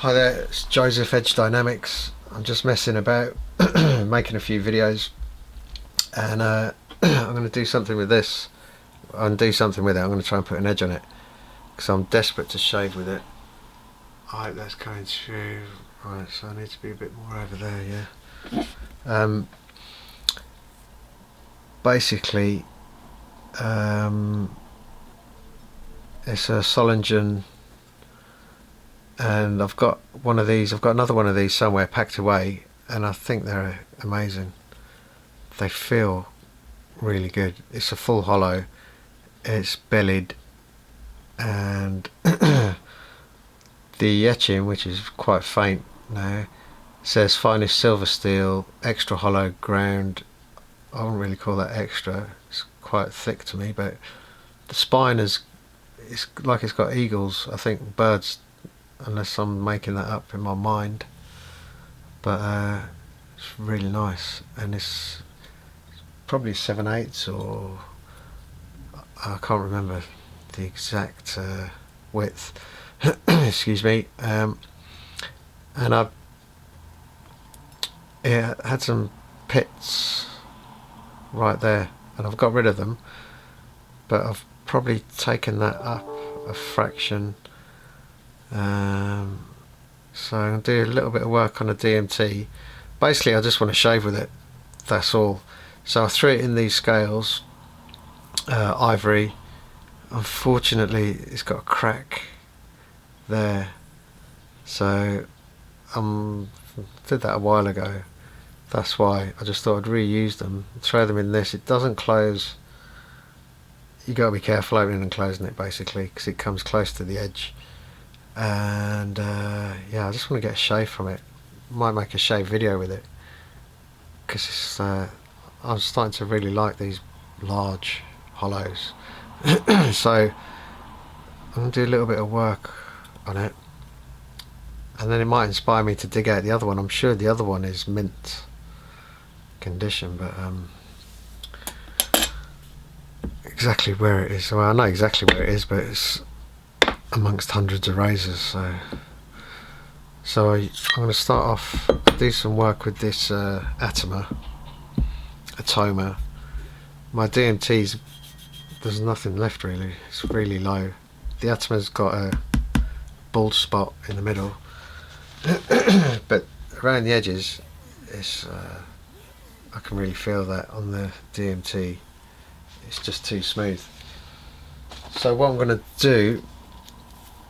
Hi there, it's Joseph Edge Dynamics. I'm just messing about, making a few videos, and I'm going to do something with this. I'm going to try and put an edge on it because I'm desperate to shave with it. I hope that's going through. Right, so I need to be a bit more over there, yeah. Basically, it's a Solingen, and I've got one of these. I've got another one of these somewhere packed away, and I think they're amazing. They feel really good. It's a full hollow, it's bellied, and the etching, which is quite faint now, says finest silver steel, extra hollow ground. I wouldn't really call that extra, it's quite thick to me, but the spine is, it's like it's got eagles, I think birds, unless I'm making that up in my mind, but it's really nice, and it's probably 7/8 or I can't remember the exact width. Excuse me. And I've had some pits right there, and I've got rid of them, but I've probably taken that up a fraction. So I'm going to do a little bit of work on a DMT. Basically I just want to shave with it, that's all. So I threw it in these scales, ivory. Unfortunately it's got a crack there, so did that a while ago. That's why I just thought I'd reuse them, throw them in this. It doesn't close, you got to be careful opening and closing it basically, because it comes close to the edge. And yeah, I just want to get a shave from it. Might make a shave video with it, because it's I'm starting to really like these large hollows. So I'm going to do a little bit of work on it, and then it might inspire me to dig out the other one. I'm sure the other one is mint condition, but exactly where it is, well, I know exactly where it is, but it's amongst hundreds of razors. So I'm going to start off, do some work with this Atoma. My DMT's, there's nothing left really, it's really low. The Atoma's got a bald spot in the middle, but around the edges it's I can really feel that on the DMT. It's just too smooth. So what I'm going to do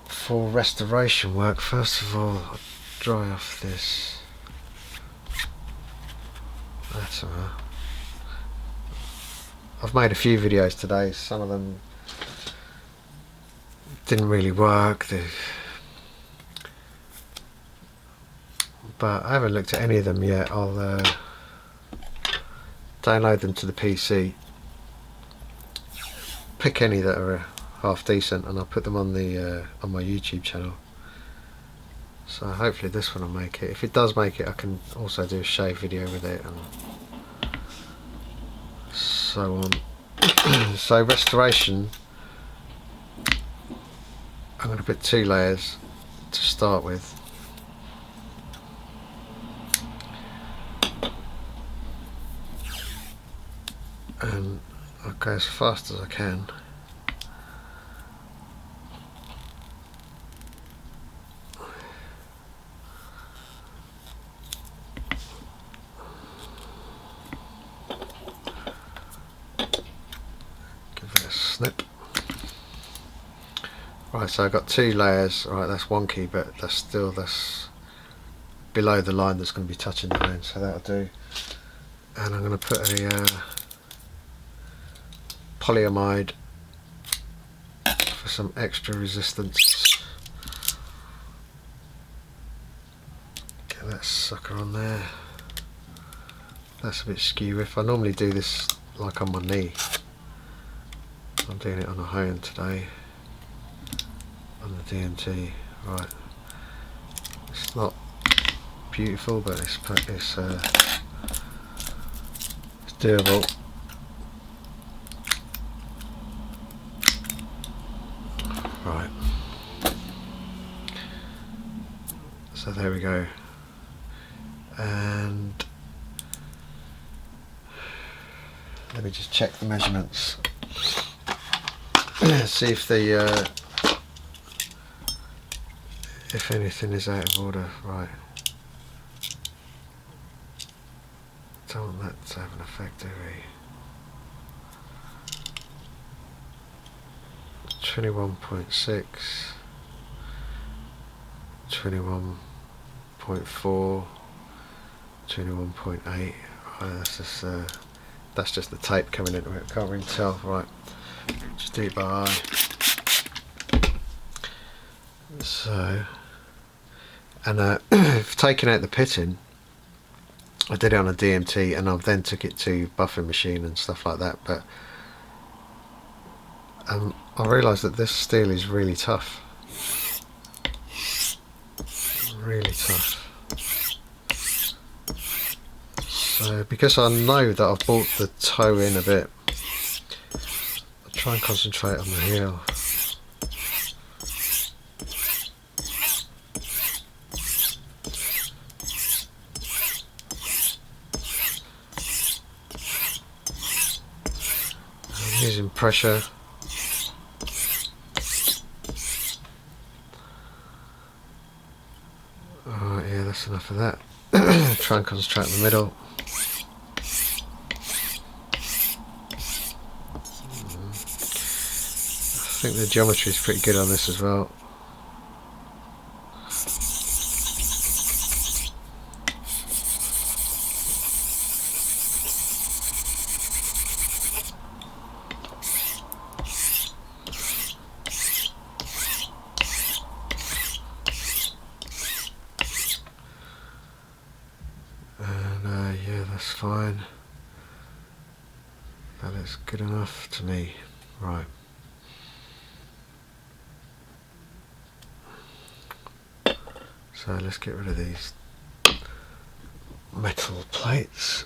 for restoration work, first of all, I'll dry off this Atoma. I've made a few videos today, some of them didn't really work, but I haven't looked at any of them yet. I'll download them to the PC, pick any that are half decent, and I'll put them on the on my YouTube channel. So hopefully this one will make it. If it does make it, I can also do a shave video with it and so on. So restoration, I'm going to put 2 layers to start with. And I'll go as fast as I can. Give it a snip. Right, so I've got 2 layers. Right, that's wonky, but that's below the line that's going to be touching the bone, so that'll do. And I'm going to put a polyamide for some extra resistance. Get that sucker on there. That's a bit skew. If I normally do this like on my knee, I'm doing it on a hone today on the DMT. Right, it's not beautiful, but it's doable. Right, So there we go. And let me just check the measurements. See if the if anything is out of order. Right. Don't want that to have an effect, do we? 21.6, 21.4, 21.8. Right, that's just the tape coming into it. Can't really tell. Right, just do it by eye. So, and I've taken out the pitting. I did it on a DMT, and I then took it to buffing machine and stuff like that. But I realised that this steel is really tough. Really tough. So because I know that I've brought the toe in a bit, I'll try and concentrate on the heel. I'm using pressure. Alright, yeah, that's enough of that. Try and concentrate in the middle. I think the geometry is pretty good on this as well. And yeah, that's fine. That is good enough to me. Right. So let's get rid of these metal plates.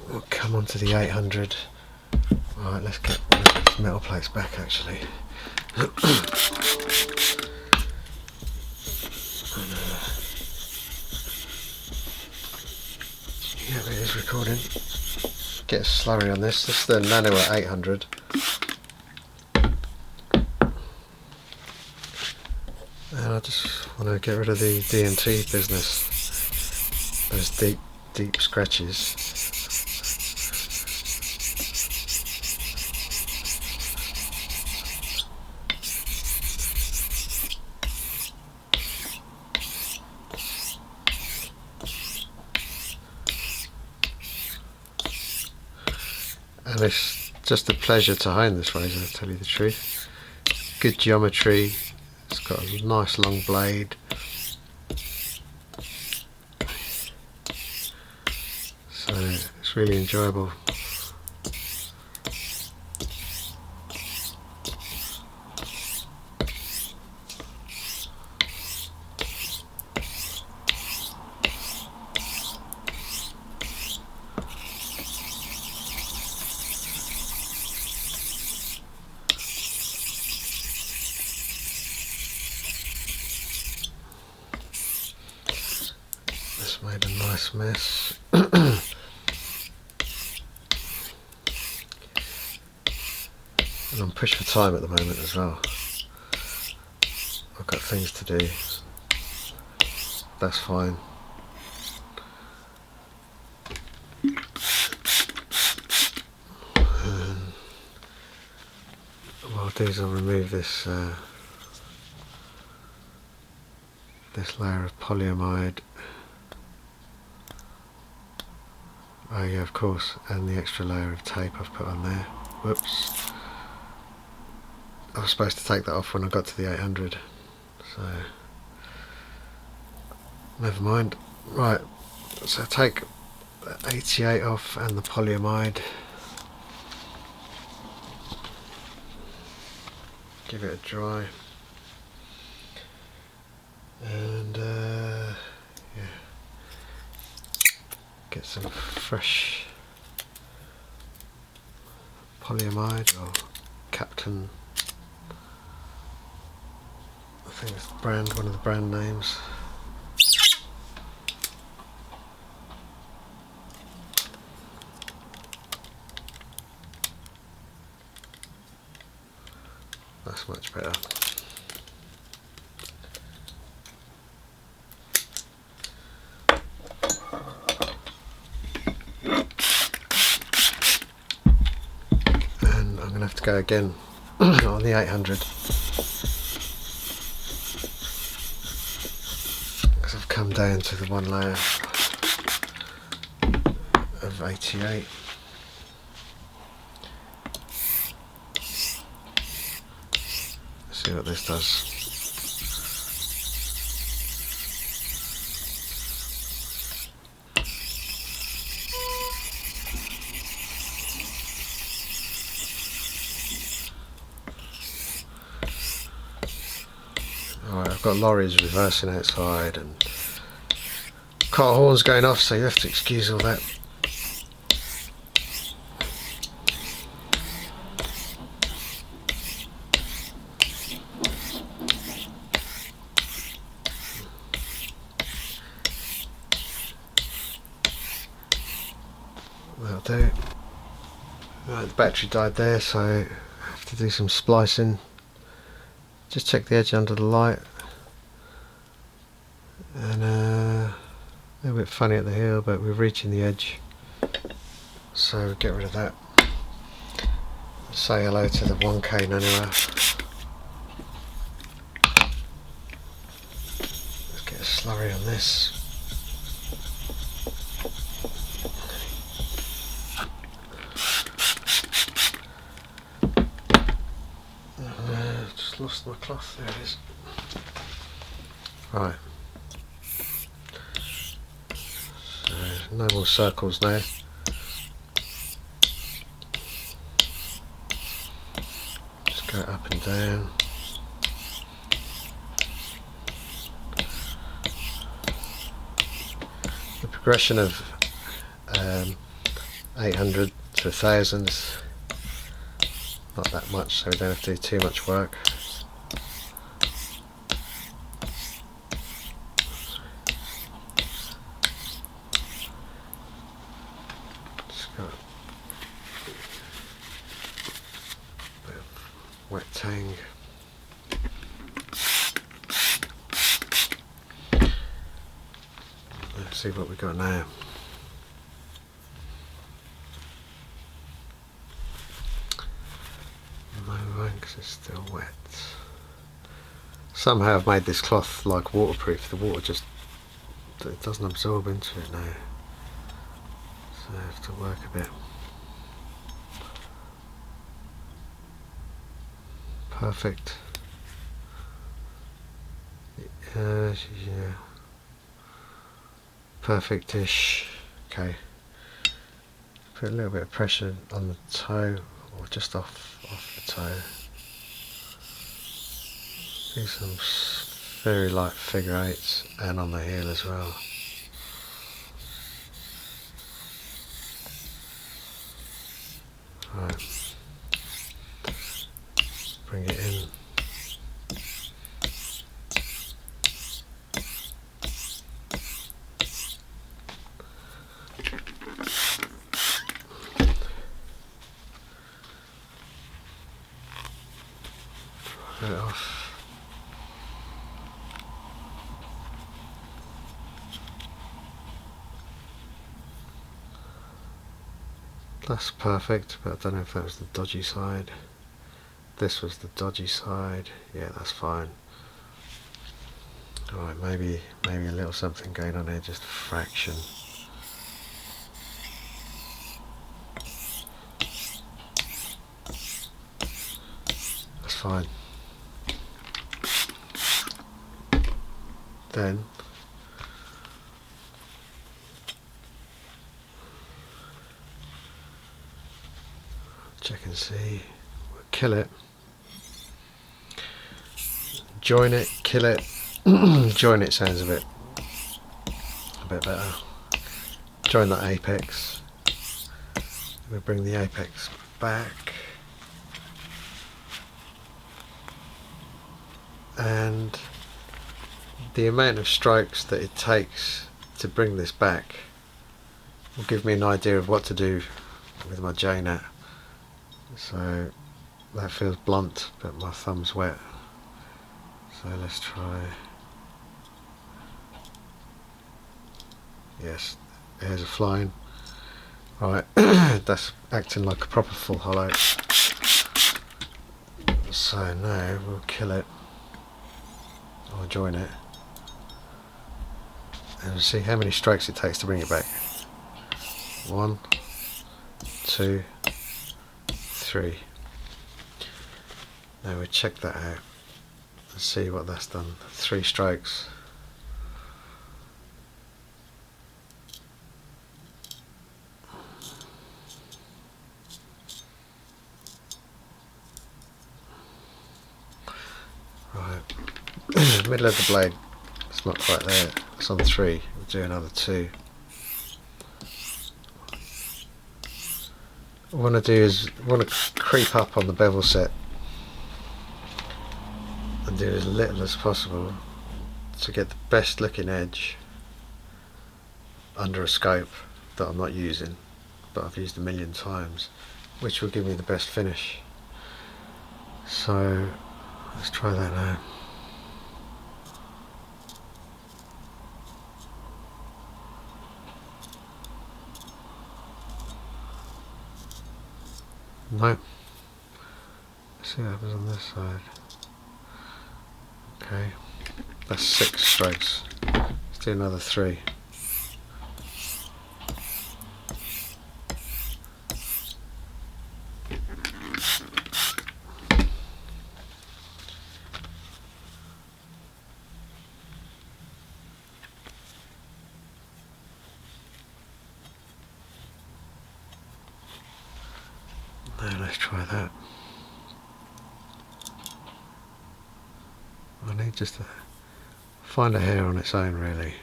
We'll come on to the 800. Right, let's get rid of these metal plates back actually. Yeah, it is recording. Get a slurry on this. This is the Nano at 800. And I just want to get rid of the DNT business. Those deep scratches. And it's just a pleasure to hone this razor, to tell you the truth. Good geometry, it's got a nice long blade. So it's really enjoyable. This made a nice mess. And I'm pushed for time at the moment as well. I've got things to do. That's fine. And what I'll do is I'll remove this this layer of polyamide. Oh yeah, of course, and the extra layer of tape I've put on there. Whoops. I was supposed to take that off when I got to the 800, so never mind. Right, so take the 88 off and the polyamide. Give it a dry. And yeah, get some fresh polyamide or Captain think it's the brand, one of the brand names. That's much better. And I'm going to have to go again on the 800 because I've come down to the one layer of 88. See what this does. Alright, I've got lorries reversing outside and car horns going off, so you have to excuse all that. That'll do. Right, the battery died there, so I have to do some splicing. Just check the edge under the light. And a little bit funny at the heel, but we're reaching the edge, so get rid of that. Say hello to the 1K nanohour. Let's get a slurry on this. Just lost my cloth, there it is. Right. So, no more circles now. Just go up and down. The progression of 800 to 1000 is not that much, so we don't have to do too much work. Just got a bit of wet tang. Let's see what we got now. Because it's still wet. Somehow I've made this cloth like waterproof. The water just, it doesn't absorb into it now, so I have to work a bit. Perfect. Yeah, perfect-ish. Okay. Put a little bit of pressure on the toe, or just off the toe. Do some very light figure eights, and on the heel as well. Right. Bring it in. Put it off. That's perfect, but I don't know if that was the dodgy side. This was the dodgy side. Yeah, that's fine. Alright, maybe a little something going on here, just a fraction. That's fine. Then check and see. We'll kill it. Join it, kill it. Join it sounds a bit better. Join that apex. We bring the apex back. and the amount of strokes that it takes to bring this back will give me an idea of what to do with my J-nut. So that feels blunt, but my thumb's wet. So let's try. Yes, hairs are flying. Right, that's acting like a proper full hollow. So now we'll kill it, or join it, and we'll see how many strokes it takes to bring it back. 1, 2, 3. Now we'll check that out and see what that's done. 3 strokes. Right, middle of the blade, it's not quite there, it's on 3, we'll do another 2. What I want to do is, I want to creep up on the bevel set and do as little as possible to get the best looking edge under a scope that I'm not using, but I've used a million times, which will give me the best finish. So let's try that now. No. Let's see what happens on this side. Okay, that's 6 strokes. Let's do another 3. Now let's try that. I need just to find a hair on its own, really.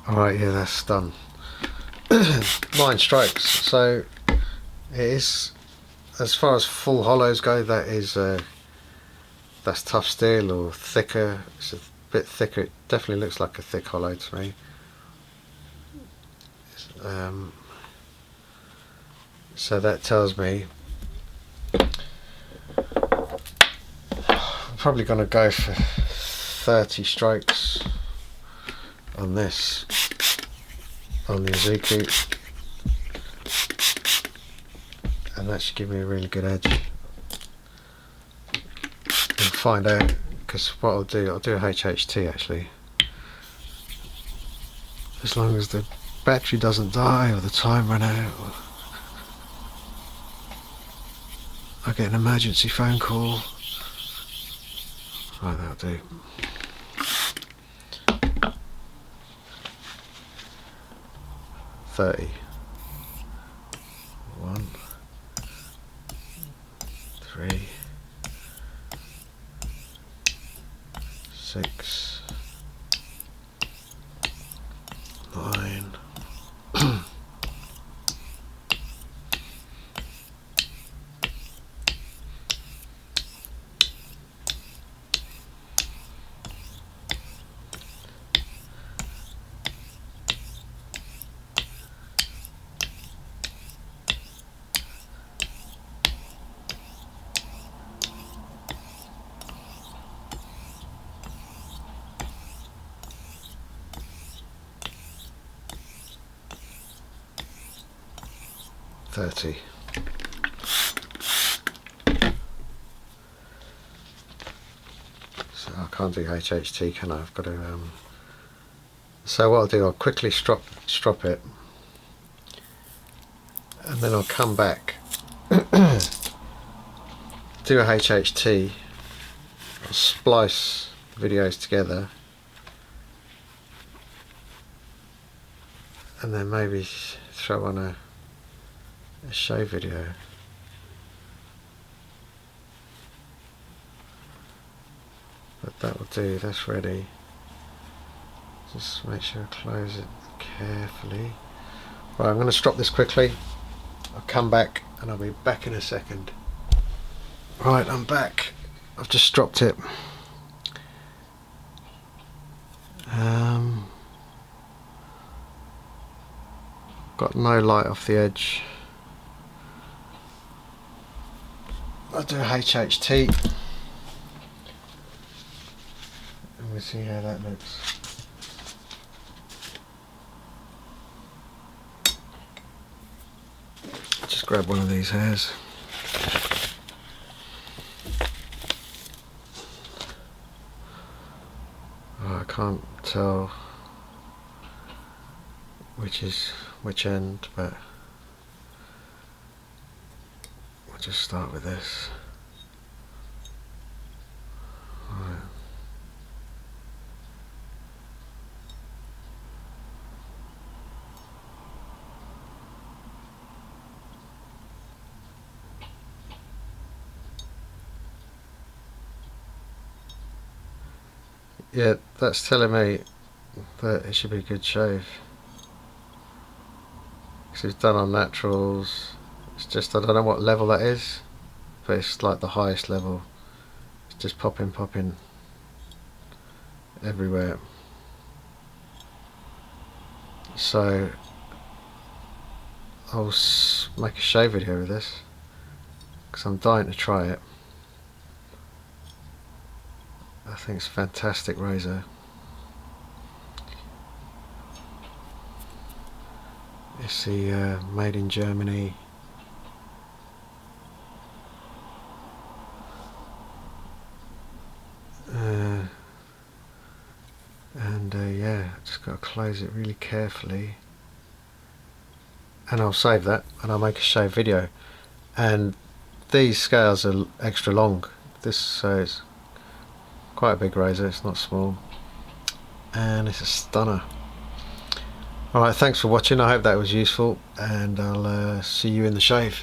Alright, yeah, that's done. 9 strokes. So it is, as far as full hollows go, that is that's tough steel or thicker. It's a bit thicker. It definitely looks like a thick hollow to me. So that tells me I'm probably going to go for 30 strokes on this, on the Azuki, and that should give me a really good edge. We'll find out, because what I'll do a HHT actually, as long as the battery doesn't die or the time run out, or I get an emergency phone call. Right, that'll do. $30. 1, 3, 6, 9. 30. So I can't do HHT, can I? I've got to. So what I'll do, I'll quickly strop it, and then I'll come back, do a HHT, I'll splice videos together, and then maybe throw on a show video. But that will do, that's ready. Just make sure I close it carefully. Right, I'm going to strop this quickly I'll come back and I'll be back in a second. Right, I'm back. I've just dropped it. Got no light off the edge. I'll do HHT and we'll see how that looks. Just grab one of these hairs. Oh, I can't tell which is which end, but we'll just start with this. Right. Yeah, that's telling me that it should be a good shave. Because it's done on naturals. It's just, I don't know what level that is, but it's like the highest level. It's just popping everywhere. So I'll make a shave video with this because I'm dying to try it. I think it's a fantastic razor. It's the made in Germany. Yeah, just got to close it really carefully, and I'll save that and I'll make a shave video. And these scales are extra long. This is quite a big razor, it's not small, and it's a stunner. Alright, thanks for watching. I hope that was useful, and I'll see you in the shave.